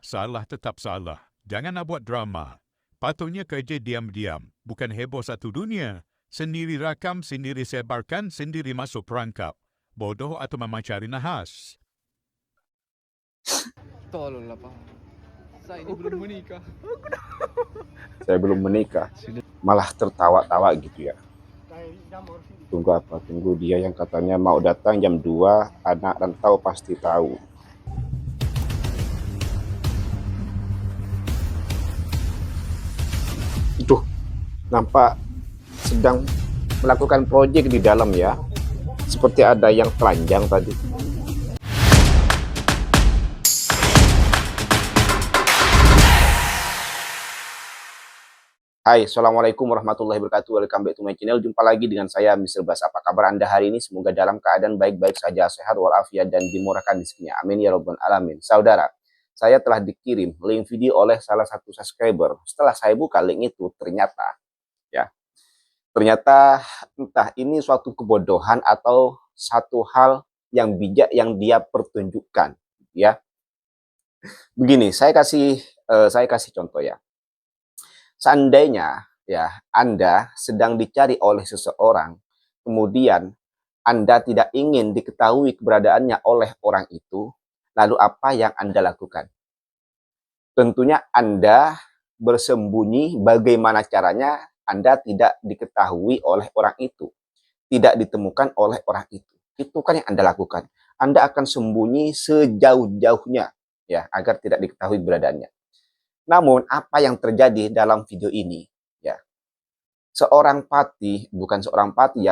Salah tetap salah. Jangan nak buat drama. Patutnya kerja diam-diam. Bukan heboh satu dunia. Sendiri rakam, sendiri sebarkan, sendiri masuk perangkap. Bodoh atau memang cari nahas? Tolonglah Pak. Saya ini belum menikah. Saya belum menikah. Malah tertawa-tawa gitu ya. Tunggu apa? Tunggu dia yang katanya mau datang jam 2, anak rantau pasti tahu. Itu nampak sedang melakukan proyek di dalam ya. Seperti ada yang telanjang tadi. Hai, Assalamualaikum warahmatullahi wabarakatuh. Welcome back to my channel. Jumpa lagi dengan saya, Mr. Bas. Apa kabar Anda hari ini? Semoga dalam keadaan baik-baik saja, sehat walafiat, dan dimurahkan rezekinya. Amin ya rabbal alamin. Saudara, saya telah dikirim link video oleh salah satu subscriber. Setelah saya buka link itu, ternyata entah ini suatu kebodohan atau satu hal yang bijak yang dia pertunjukkan, ya. Begini, saya kasih contoh ya. Seandainya ya Anda sedang dicari oleh seseorang, kemudian Anda tidak ingin diketahui keberadaannya oleh orang itu, lalu apa yang Anda lakukan? Tentunya Anda bersembunyi bagaimana caranya Anda tidak diketahui oleh orang itu, tidak ditemukan oleh orang itu. Itu kan yang Anda lakukan. Anda akan sembunyi sejauh-jauhnya ya agar tidak diketahui keberadaannya. Namun apa yang terjadi dalam video ini ya,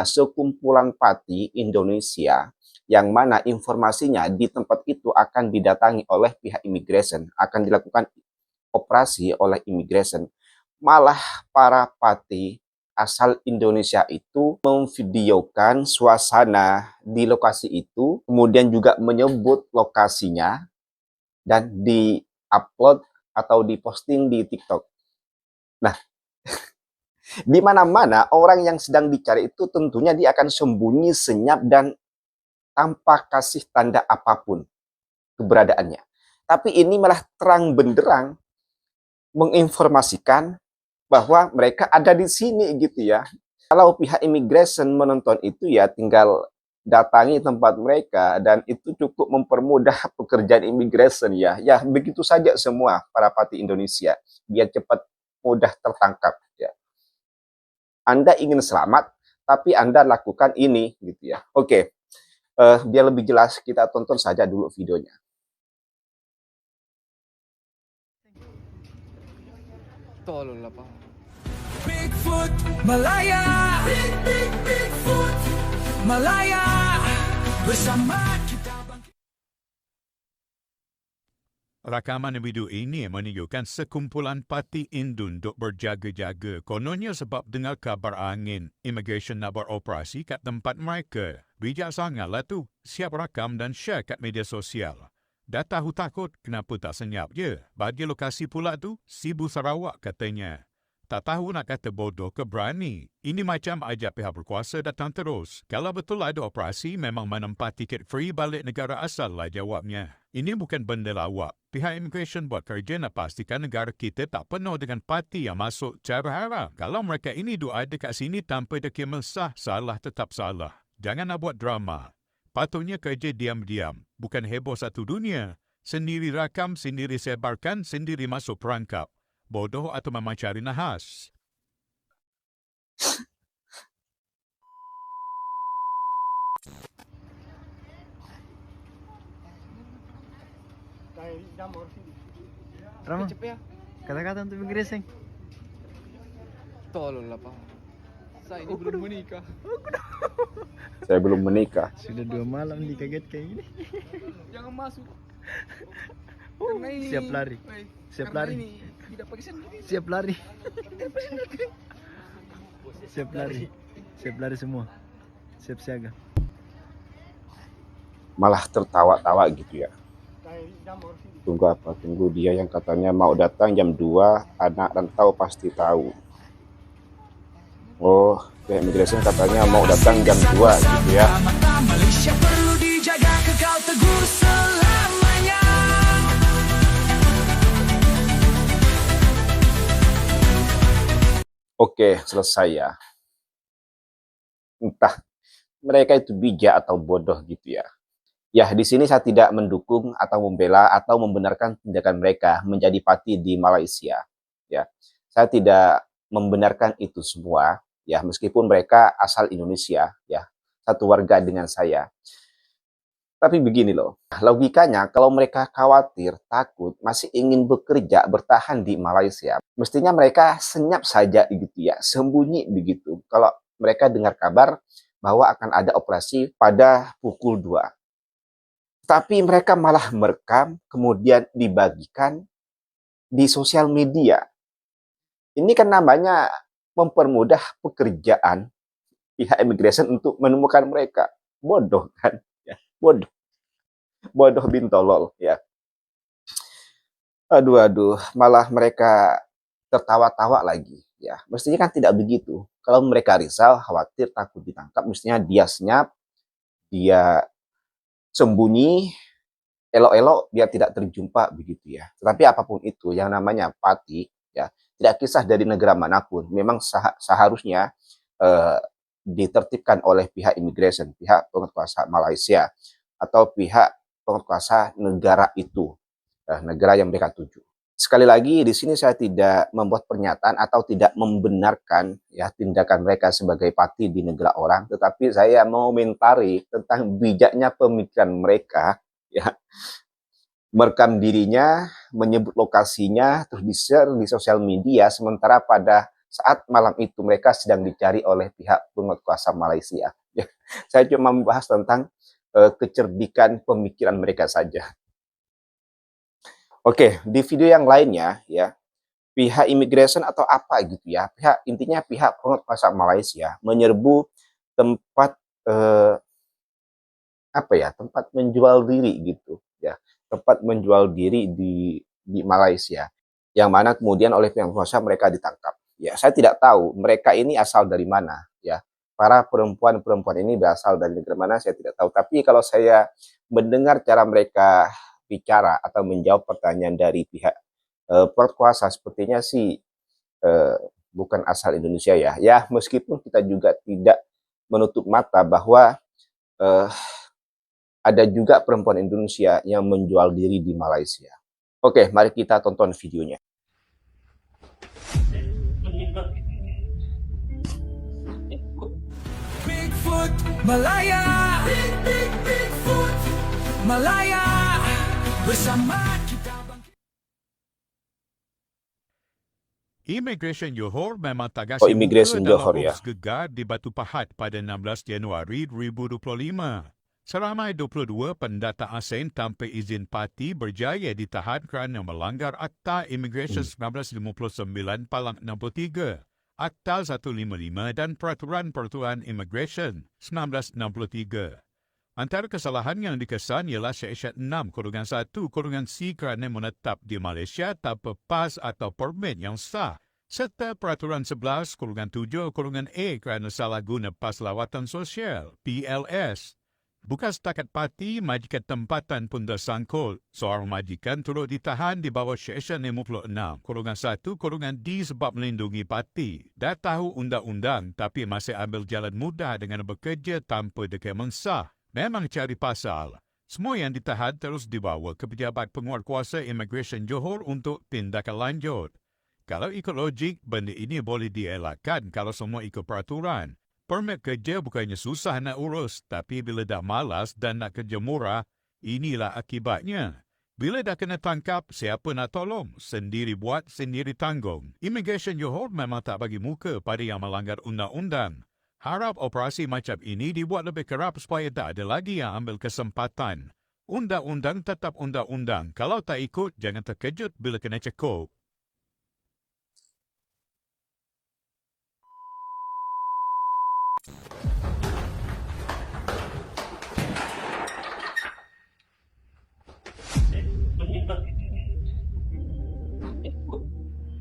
sekumpulan pati Indonesia yang mana informasinya di tempat itu akan didatangi oleh pihak imigrasi, akan dilakukan operasi oleh imigrasi. Malah para pati asal Indonesia itu memvideokan suasana di lokasi itu, kemudian juga menyebut lokasinya dan di-upload atau diposting di TikTok. Nah, di mana-mana orang yang sedang dicari itu tentunya dia akan sembunyi senyap dan tanpa kasih tanda apapun keberadaannya. Tapi ini malah terang benderang menginformasikan bahwa mereka ada di sini gitu ya. Kalau pihak imigrasi menonton itu ya tinggal datangi tempat mereka dan itu cukup mempermudah pekerjaan imigrasi ya. Ya begitu saja semua para pati Indonesia biar cepat mudah tertangkap ya. Anda ingin selamat tapi Anda lakukan ini gitu ya. Oke. Biar lebih jelas kita tonton saja dulu videonya. Tolonglah Pak. Bigfoot Malaya, Bigfoot Malaya, bersama kita bangkit. Rakaman video ini menunjukkan sekumpulan pati Indun duk berjaga-jaga. Kononnya sebab dengar kabar angin, immigration nak beroperasi kat tempat mereka. Bijak sangatlah tu. Siap rakam dan share kat media sosial. Dah tahu takut, kenapa tak senyap je? Bagi lokasi pula tu, Sibu Sarawak katanya. Tak tahu nak kata bodoh ke berani. Ini macam ajak pihak berkuasa datang terus. Kalau betul ada operasi, memang menempat tiket free balik negara asal lah jawabnya. Ini bukan benda lawak. Pihak immigration buat kerja nak pastikan negara kita tak penuh dengan parti yang masuk cara haram. Kalau mereka ini ada kat sini tanpa dokumen sah, salah tetap salah. Jangan nak buat drama. Patutnya kerja diam-diam. Bukan heboh satu dunia. Sendiri rakam, sendiri sebarkan, sendiri masuk perangkap. Bodoh atau memang cari nahas? Rama, Kecep ya. kata-kata untuk imigrasi. Tolonglah Pak. Saya ini belum menikah. Saya belum menikah. Sudah 2 malam dikaget kayak gini. Jangan masuk. Karena ini, Siap lari. Siap karena lari. Ini tidak pakai sendiri. Siap lari. Siap lari. Siap lari semua. Siap siaga. Malah tertawa-tawa gitu ya. Tunggu apa? Tunggu dia yang katanya mau datang jam 2, anak rantau pasti tahu. Oh, pihak imigrasi katanya mau datang jam 2 gitu ya. Malaysia perlu dijaga kekal teguh selamanya. Oke, selesai ya. Entah mereka itu bijak atau bodoh gitu ya. Ya, di sini saya tidak mendukung atau membela atau membenarkan tindakan mereka menjadi pati di Malaysia. Ya, saya tidak membenarkan itu semua. Ya, meskipun mereka asal Indonesia, ya, satu warga dengan saya. Tapi begini loh, logikanya kalau mereka khawatir, takut, masih ingin bekerja, bertahan di Malaysia, mestinya mereka senyap saja gitu ya, sembunyi begitu. Kalau mereka dengar kabar bahwa akan ada operasi pada pukul 2. Tapi mereka malah merekam, kemudian dibagikan di sosial media. Ini kan namanya mempermudah pekerjaan pihak immigration untuk menemukan mereka. Bodoh kan? Ya, bodoh. Bodoh bin tolol ya. Aduh, malah mereka tertawa-tawa lagi. Ya, mestinya kan tidak begitu. Kalau mereka risau, khawatir, takut ditangkap, mestinya dia senyap, dia sembunyi, elok-elok biar tidak terjumpa begitu ya. Tetapi apapun itu, yang namanya pati, ya, tidak kisah dari negara manapun, memang seharusnya ditertibkan oleh pihak immigration, pihak penguasa Malaysia, atau pihak penguasa negara itu, negara yang mereka tuju. Sekali lagi, di sini saya tidak membuat pernyataan atau tidak membenarkan ya tindakan mereka sebagai pati di negara orang, tetapi saya mengomentari tentang bijaknya pemikiran mereka, ya, merekam dirinya, menyebut lokasinya, terus di-share di sosial media, sementara pada saat malam itu mereka sedang dicari oleh pihak penguasa Malaysia. Ya, saya cuma membahas tentang kecerdikan pemikiran mereka saja. Oke, di video yang lainnya ya, pihak immigration atau apa gitu ya, intinya pihak penguasa Malaysia menyerbu tempat tempat menjual diri gitu ya, tempat menjual diri di Malaysia, yang mana kemudian oleh pihak penguasa mereka ditangkap. Ya, saya tidak tahu mereka ini asal dari mana ya. Para perempuan-perempuan ini berasal dari negara mana saya tidak tahu, tapi kalau saya mendengar cara mereka bicara atau menjawab pertanyaan dari pihak perkuasa, sepertinya sih bukan asal Indonesia ya. Ya, meskipun kita juga tidak menutup mata bahwa ada juga perempuan Indonesia yang menjual diri di Malaysia. Oke, mari kita tonton videonya. Bigfoot Malaya, Bigfoot Malaya, bersama kita bangkit. Immigration Johor memang tak Oh, Immigration Johor ya. Gegar di Batu Pahat pada 16 Januari 2025. Seramai 22 pendata asing tanpa izin parti berjaya ditahan kerana melanggar Akta Immigration 1959 Palang 63, Akta 155 dan Peraturan Immigration 1963. Antara kesalahan yang dikesan ialah Syarat 6/1/C kerana menetap di Malaysia tanpa pas atau permit yang sah, serta Peraturan 11/7/A kerana salah guna pas lawatan sosial, PLS. Bukan setakat parti, majikan tempatan pun tersangkut. Seorang majikan turut ditahan di bawah Seksyen 56/1/D sebab melindungi parti. Dah tahu undang-undang tapi masih ambil jalan mudah dengan bekerja tanpa dokumen sah. Memang cari pasal. Semua yang ditahan terus dibawa ke pejabat penguatkuasa Immigration Johor untuk tindakan lanjut. Kalau ikut logik, benda ini boleh dielakkan kalau semua ikut peraturan. Permit kerja bukannya susah nak urus, tapi bila dah malas dan nak kerja murah, inilah akibatnya. Bila dah kena tangkap, siapa nak tolong? Sendiri buat, sendiri tanggung. Immigration Johor memang tak bagi muka pada yang melanggar undang-undang. Harap operasi macam ini dibuat lebih kerap supaya tak ada lagi yang ambil kesempatan. Undang-undang tetap undang-undang. Kalau tak ikut, jangan terkejut bila kena cekup.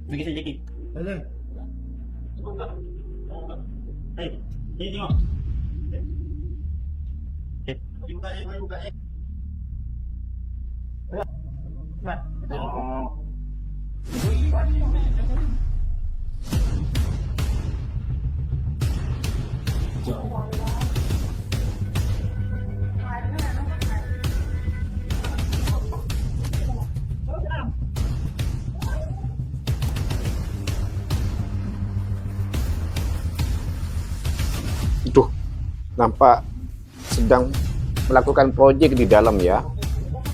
Pergi saja sikit. Alah. Hei, ni tengok. Buka. Mat. Oh. nampak sedang melakukan proyek di dalam ya.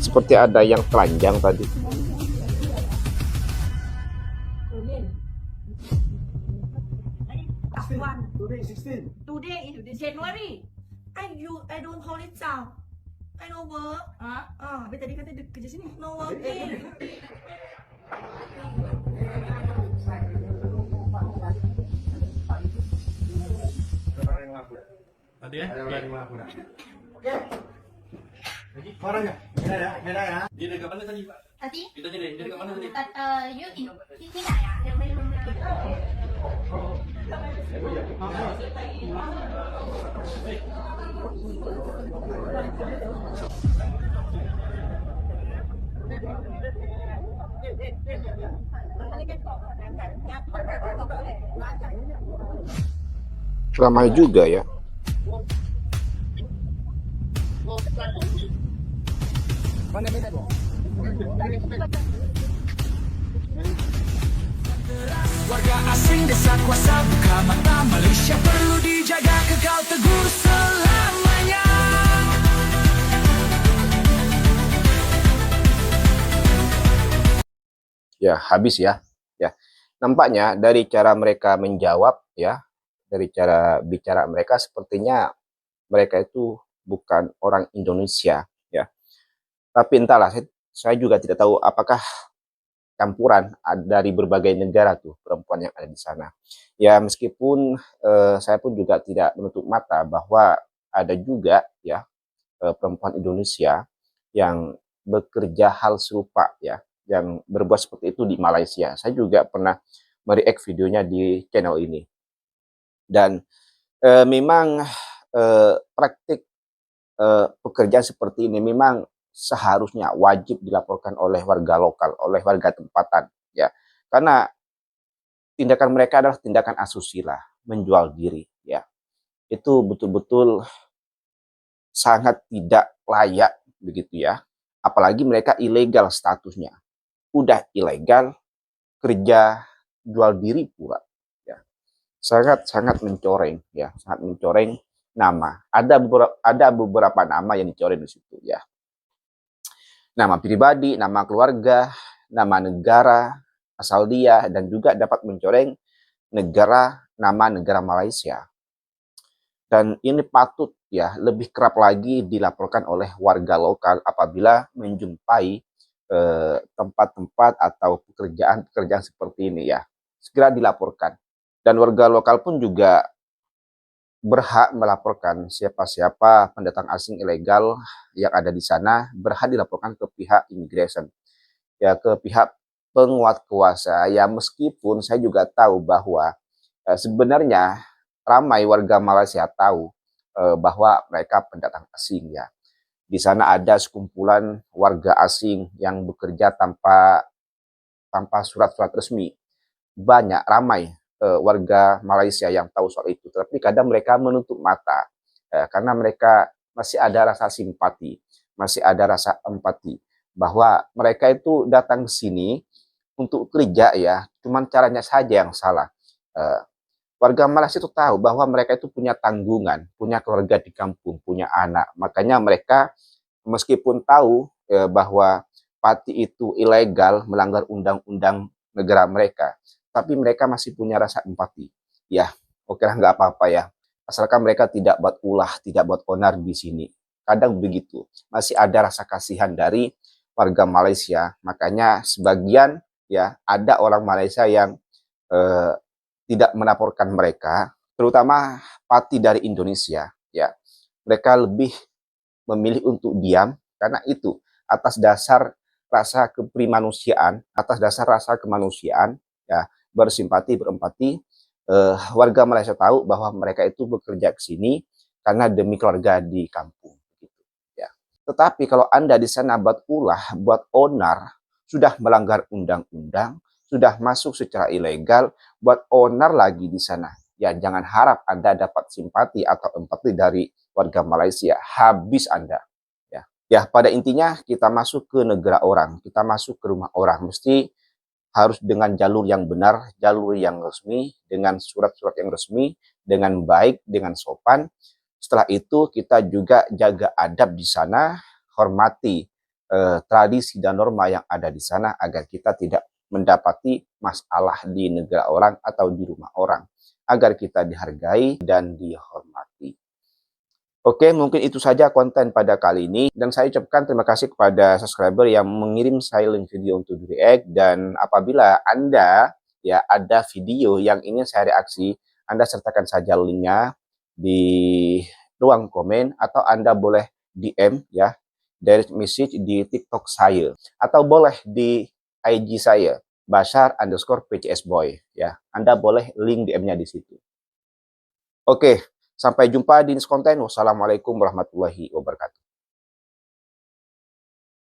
Seperti ada yang telanjang tadi. Today 16. Today is January. I don't hold it down. I no work. Tadi kata kerja sini no working. Tadi ya? Orangnya, beda ya. Dia dekat mana tadi, Pak? Tadi? Kita jadi dia dekat mana tadi? You diไหนอ่ะยังไม่รู้เลย Ramai juga ya. Warga asing desa kuasa buka mata, Malaysia perlu dijaga kekal teguh selamanya. Ya, habis ya. Ya. Nampaknya dari cara mereka menjawab ya, dari cara bicara mereka sepertinya mereka itu bukan orang Indonesia ya. Tapi entahlah, saya juga tidak tahu apakah campuran dari berbagai negara tuh perempuan yang ada di sana. Ya, meskipun saya pun juga tidak menutup mata bahwa ada juga ya perempuan Indonesia yang bekerja hal serupa ya, yang berbuat seperti itu di Malaysia. Saya juga pernah mereact videonya di channel ini. Dan memang praktik pekerjaan seperti ini memang seharusnya wajib dilaporkan oleh warga lokal, oleh warga tempatan ya. Karena tindakan mereka adalah tindakan asusila, menjual diri ya. Itu betul-betul sangat tidak layak begitu ya. Apalagi mereka ilegal statusnya. Udah ilegal, kerja jual diri pula ya. Sangat mencoreng ya, sangat mencoreng nama. Ada beberapa nama yang dicoreng di situ ya. Nama pribadi, nama keluarga, nama negara asal dia, dan juga dapat mencoreng nama negara Malaysia. Dan ini patut ya lebih kerap lagi dilaporkan oleh warga lokal apabila menjumpai tempat-tempat atau pekerjaan seperti ini ya. Segera dilaporkan. Dan warga lokal pun juga berhak melaporkan siapa-siapa pendatang asing ilegal yang ada di sana, berhak dilaporkan ke pihak immigration ya, ke pihak penguat kuasa ya. Meskipun saya juga tahu bahwa sebenarnya ramai warga Malaysia tahu bahwa mereka pendatang asing ya. Di sana ada sekumpulan warga asing yang bekerja tanpa surat-surat resmi. Ramai warga Malaysia yang tahu soal itu, tapi kadang mereka menutup mata karena mereka masih ada rasa simpati, masih ada rasa empati bahwa mereka itu datang ke sini untuk kerja ya, cuman caranya saja yang salah. Warga Malaysia itu tahu bahwa mereka itu punya tanggungan, punya keluarga di kampung, punya anak, makanya mereka meskipun tahu bahwa pati itu ilegal, melanggar undang-undang negara mereka, tapi mereka masih punya rasa empati. Ya, oke lah, nggak apa-apa ya. Asalkan mereka tidak buat ulah, tidak buat onar di sini. Kadang begitu. Masih ada rasa kasihan dari warga Malaysia. Makanya sebagian ya ada orang Malaysia yang tidak melaporkan mereka, terutama pati dari Indonesia. Ya, mereka lebih memilih untuk diam karena itu atas dasar rasa keprimanusiaan, atas dasar rasa kemanusiaan ya. Bersimpati, berempati, warga Malaysia tahu bahwa mereka itu bekerja ke sini karena demi keluarga di kampung. Gitu, ya. Tetapi kalau Anda di sana buat ulah, buat onar, sudah melanggar undang-undang, sudah masuk secara ilegal, buat onar lagi di sana, ya jangan harap Anda dapat simpati atau empati dari warga Malaysia. Habis Anda. Ya, pada intinya kita masuk ke negara orang, kita masuk ke rumah orang, mesti harus dengan jalur yang benar, jalur yang resmi, dengan surat-surat yang resmi, dengan baik, dengan sopan, Setelah itu kita juga jaga adab di sana, hormati tradisi dan norma yang ada di sana agar kita tidak mendapati masalah di negara orang atau di rumah orang, agar kita dihargai dan dihormati. Oke, mungkin itu saja konten pada kali ini, dan saya ucapkan terima kasih kepada subscriber yang mengirim saya link video untuk di react. Dan apabila Anda ya ada video yang ingin saya reaksi, Anda sertakan saja linknya di ruang komen, atau Anda boleh DM ya, direct message di TikTok saya, atau boleh di IG saya, Bashar_PCSboy ya. Anda boleh link DM-nya di situ. Oke, sampai jumpa di next konten. Wassalamualaikum warahmatullahi wabarakatuh.